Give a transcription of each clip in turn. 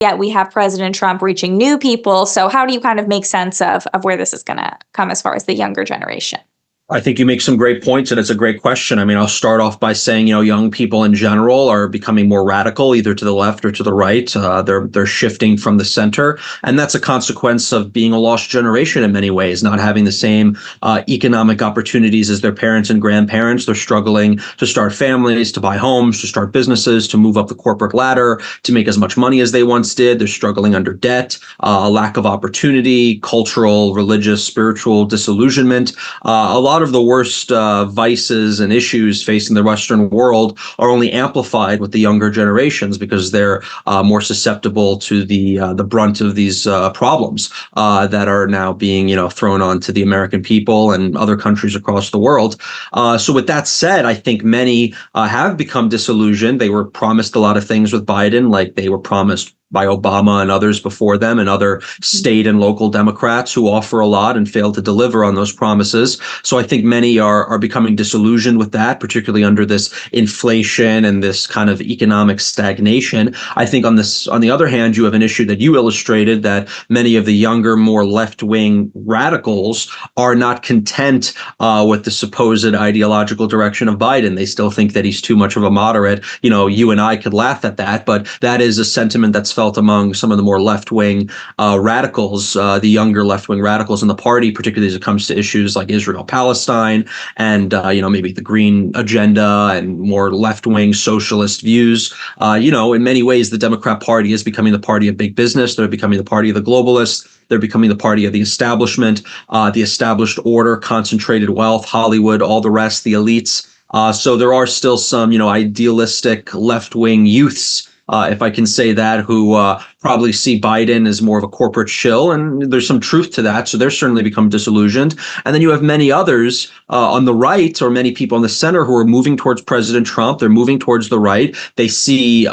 yet we have President Trump reaching new people. So how do you kind of make sense of where this is going to come as far as the younger generation? I think you make some great points, and it's a great question. I mean, I'll start off by saying, young people in general are becoming more radical, either to the left or to the right. They're shifting from the center, and that's a consequence of being a lost generation in many ways, not having the same economic opportunities as their parents and grandparents. They're struggling to start families, to buy homes, to start businesses, to move up the corporate ladder, to make as much money as they once did. They're struggling under debt, a lack of opportunity, cultural, religious, spiritual disillusionment. A lot of the worst vices and issues facing the Western world are only amplified with the younger generations because they're more susceptible to the brunt of these problems that are now being thrown onto the American people and other countries across the world. So with that said, I think many have become disillusioned. They were promised a lot of things with Biden, like they were promised by Obama and others before them, and other state and local Democrats who offer a lot and fail to deliver on those promises. So I think many are becoming disillusioned with that, particularly under this inflation and this kind of economic stagnation. I think on the other hand, you have an issue that you illustrated, that many of the younger, more left-wing radicals are not content with the supposed ideological direction of Biden. They still think that he's too much of a moderate. You and I could laugh at that, but that is a sentiment that's felt among some of the more left-wing radicals, the younger left-wing radicals in the party, particularly as it comes to issues like Israel-Palestine and, maybe the green agenda and more left-wing socialist views. In many ways, the Democrat Party is becoming the party of big business. They're becoming the party of the globalists. They're becoming the party of the establishment, the established order, concentrated wealth, Hollywood, all the rest, the elites. So there are still some, idealistic left-wing youths, if I can say that, who probably see Biden as more of a corporate shill, and there's some truth to that. So they're certainly become disillusioned. And then you have many others on the right, or many people in the center, who are moving towards President Trump. They're moving towards the right. They see,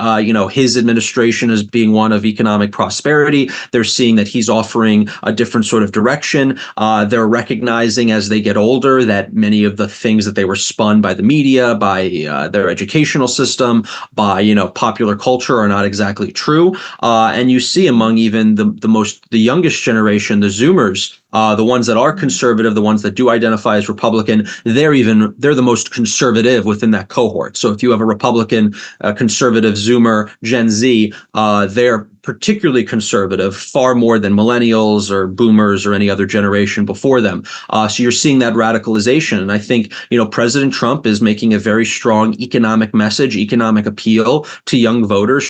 his administration as being one of economic prosperity. They're seeing that he's offering a different sort of direction. They're recognizing as they get older that many of the things that they were spun by the media, by their educational system, by, popular culture are not exactly true. And you see among even the youngest generation, the Zoomers, the ones that are conservative, the ones that do identify as Republican, they're the most conservative within that cohort. So if you have a Republican, conservative Zoomer, Gen Z, they're particularly conservative, far more than millennials or boomers or any other generation before them. So you're seeing that radicalization. And I think, President Trump is making a very strong economic message, economic appeal to young voters,